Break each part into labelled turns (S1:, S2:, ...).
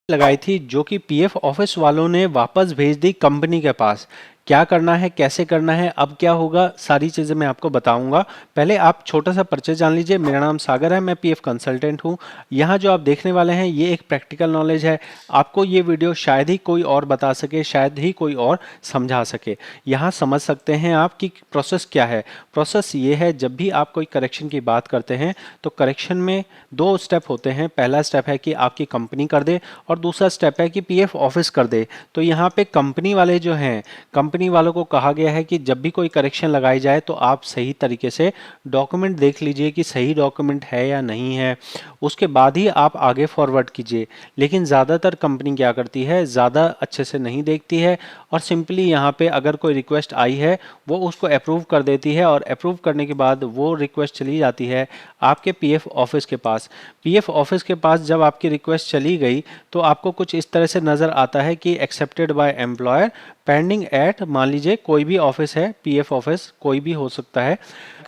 S1: लगाई थी जो कि पीएफ ऑफिस वालों ने वापस भेज दी कंपनी के पास। क्या करना है, कैसे करना है, अब क्या होगा, सारी चीज़ें मैं आपको बताऊंगा। पहले आप छोटा सा परिचय जान लीजिए। मेरा नाम सागर है, मैं पीएफ कंसल्टेंट हूं। यहाँ जो आप देखने वाले हैं ये एक प्रैक्टिकल नॉलेज है। आपको ये वीडियो शायद ही कोई और बता सके, शायद ही कोई और समझा सके। यहाँ समझ सकते हैं आप कि प्रोसेस क्या है। प्रोसेस ये है, जब भी आप कोई करेक्शन की बात करते हैं तो करेक्शन में दो स्टेप होते हैं। पहला स्टेप है कि आपकी कंपनी कर दे और दूसरा स्टेप है कि पीएफ ऑफिस कर दे। तो यहाँ पे कंपनी वाले जो हैं, कंपनी वालों को कहा गया है कि जब भी कोई करेक्शन लगाई जाए तो आप सही तरीके से डॉक्यूमेंट देख लीजिए कि सही डॉक्यूमेंट है या नहीं है, उसके बाद ही आप आगे फॉरवर्ड कीजिए। लेकिन ज़्यादातर कंपनी क्या करती है, ज़्यादा अच्छे से नहीं देखती है और सिंपली यहाँ पे अगर कोई रिक्वेस्ट आई है वो उसको अप्रूव कर देती है और अप्रूव करने के बाद वो रिक्वेस्ट चली जाती है आपके पीएफ ऑफिस के पास। पीएफ ऑफिस के पास जब आपकी रिक्वेस्ट चली गई तो आपको कुछ इस तरह से नज़र आता है कि accepted by employer, pending at, मान लीजिए कोई भी ऑफिस है, पीएफ ऑफिस कोई भी हो सकता है।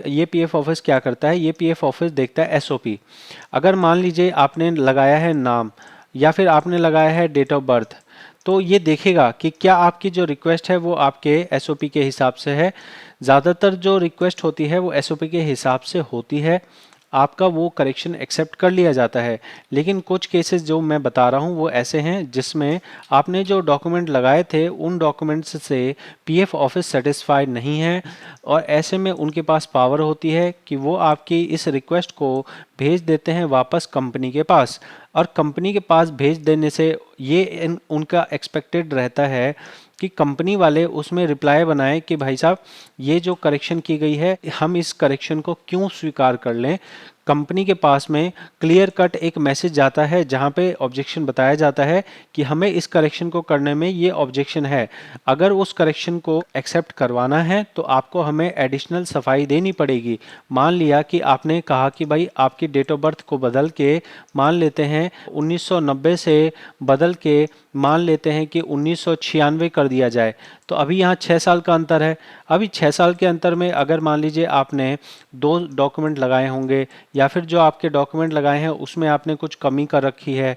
S1: ये पीएफ ऑफिस क्या करता है, ये पीएफ ऑफिस देखता है एसओपी। अगर मान लीजिए आपने लगाया है नाम या फिर आपने लगाया है डेट ऑफ बर्थ, तो ये देखेगा कि क्या आपकी जो रिक्वेस्ट है वो आपके एसओपी के हिसाब से है। ज़्यादातर जो रिक्वेस्ट होती है वो एसओपी के हिसाब से होती है, आपका वो करेक्शन एक्सेप्ट कर लिया जाता है। लेकिन कुछ केसेस जो मैं बता रहा हूँ वो ऐसे हैं जिसमें आपने जो डॉक्यूमेंट लगाए थे उन डॉक्यूमेंट्स से पीएफ ऑफिस सेटिस्फाइड नहीं है और ऐसे में उनके पास पावर होती है कि वो आपकी इस रिक्वेस्ट को भेज देते हैं वापस कंपनी के पास। और कंपनी के पास भेज देने से ये उनका एक्सपेक्टेड रहता है कि कंपनी वाले उसमें रिप्लाई बनाए कि भाई साहब ये जो करेक्शन की गई है हम इस करेक्शन को क्यों स्वीकार कर लें। कंपनी के पास में क्लियर कट एक मैसेज जाता है जहां पे ऑब्जेक्शन बताया जाता है कि हमें इस करेक्शन को करने में ये ऑब्जेक्शन है। अगर उस करेक्शन को एक्सेप्ट करवाना है तो आपको हमें एडिशनल सफाई देनी पड़ेगी। मान लिया कि आपने कहा कि भाई आपकी डेट ऑफ बर्थ को बदल के मान लेते हैं 1990 से बदल के मान लेते हैं कि 1996 कर दिया जाए, तो अभी यहाँ 6 साल का अंतर है। अभी 6 साल के अंतर में अगर मान लीजिए आपने दो डॉक्यूमेंट लगाए होंगे या फिर जो आपके डॉक्यूमेंट लगाए हैं उसमें आपने कुछ कमी कर रखी है,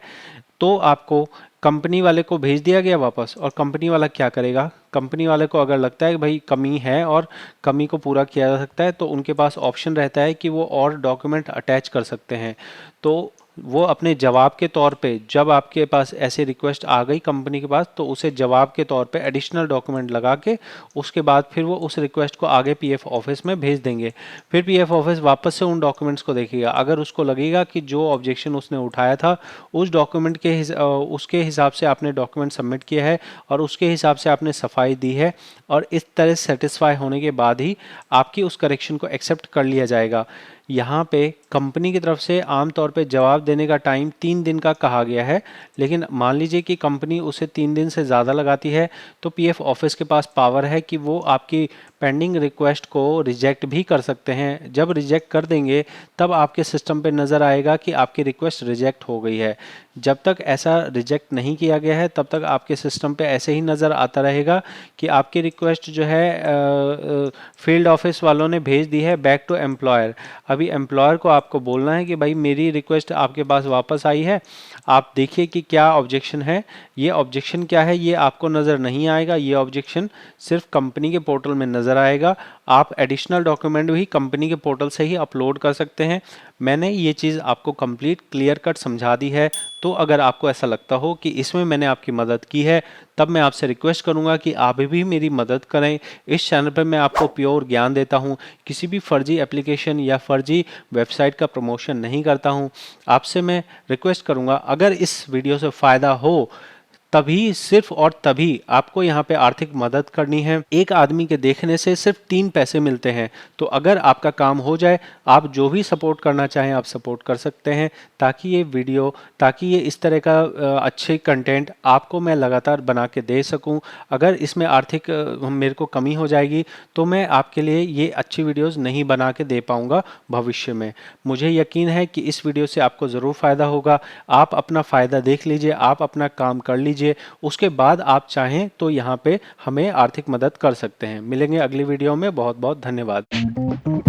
S1: तो आपको कंपनी वाले को भेज दिया गया वापस। और कंपनी वाला क्या करेगा, कंपनी वाले को अगर लगता है कि भाई कमी है और कमी को पूरा किया जा सकता है तो उनके पास ऑप्शन रहता है कि वो और डॉक्यूमेंट अटैच कर सकते हैं। तो वो अपने जवाब के तौर पे, जब आपके पास ऐसी रिक्वेस्ट आ गई कंपनी के पास तो उसे जवाब के तौर पे एडिशनल डॉक्यूमेंट लगा के उसके बाद फिर वो उस रिक्वेस्ट को आगे पीएफ ऑफिस में भेज देंगे। फिर पीएफ ऑफिस वापस से उन डॉक्यूमेंट्स को देखेगा। अगर उसको लगेगा कि जो ऑब्जेक्शन उसने उठाया था उस डॉक्यूमेंट के उसके हिसाब से आपने डॉक्यूमेंट सबमिट किया है और उसके हिसाब से आपने सफाई दी है और इस तरह सेटिस्फाई होने के बाद ही आपकी उस करेक्शन को एक्सेप्ट कर लिया जाएगा। यहाँ पे कंपनी की तरफ से आमतौर पे जवाब देने का टाइम 3 दिन का कहा गया है। लेकिन मान लीजिए कि कंपनी उसे 3 दिन से ज़्यादा लगाती है तो पीएफ ऑफिस के पास पावर है कि वो आपकी पेंडिंग रिक्वेस्ट को रिजेक्ट भी कर सकते हैं। जब रिजेक्ट कर देंगे तब आपके सिस्टम पे नज़र आएगा कि आपकी रिक्वेस्ट रिजेक्ट हो गई है। जब तक ऐसा रिजेक्ट नहीं किया गया है तब तक आपके सिस्टम पे ऐसे ही नज़र आता रहेगा कि आपकी रिक्वेस्ट जो है फील्ड ऑफिस वालों ने भेज दी है बैक टू एम्प्लॉयर। अभी एम्प्लॉयर को आपको बोलना है कि भाई मेरी रिक्वेस्ट आपके पास वापस आई है, आप देखिए कि क्या ऑब्जेक्शन है। ये ऑब्जेक्शन क्या है ये आपको नज़र नहीं आएगा, ये ऑब्जेक्शन सिर्फ कंपनी के पोर्टल में नज़र आएगा। आप एडिशनल डॉक्यूमेंट भी कंपनी के पोर्टल से ही अपलोड कर सकते हैं। मैंने ये चीज़ आपको कंप्लीट क्लियर कट समझा दी है। तो अगर आपको ऐसा लगता हो कि इसमें मैंने आपकी मदद की है तब मैं आपसे रिक्वेस्ट करूंगा कि आप भी मेरी मदद करें। इस चैनल पर मैं आपको प्योर ज्ञान देता हूं, किसी भी फर्जी एप्लीकेशन या फर्जी वेबसाइट का प्रमोशन नहीं करता हूं। आपसे मैं रिक्वेस्ट करूंगा अगर इस वीडियो से फ़ायदा हो तभी, सिर्फ और तभी आपको यहाँ पे आर्थिक मदद करनी है। एक आदमी के देखने से सिर्फ 3 पैसे मिलते हैं। तो अगर आपका काम हो जाए, आप जो भी सपोर्ट करना चाहें आप सपोर्ट कर सकते हैं ताकि ये वीडियो, ताकि ये इस तरह का अच्छे कंटेंट आपको मैं लगातार बना के दे सकूं। अगर इसमें आर्थिक मेरे को कमी हो जाएगी तो मैं आपके लिए ये अच्छी वीडियोस नहीं बना के दे पाऊंगा भविष्य में। मुझे यकीन है कि इस वीडियो से आपको ज़रूर फ़ायदा होगा। आप अपना फ़ायदा देख लीजिए, आप अपना काम कर लीजिए, उसके बाद आप चाहें तो यहाँ पे हमें आर्थिक मदद कर सकते हैं। मिलेंगे अगली वीडियो में। बहुत बहुत धन्यवाद।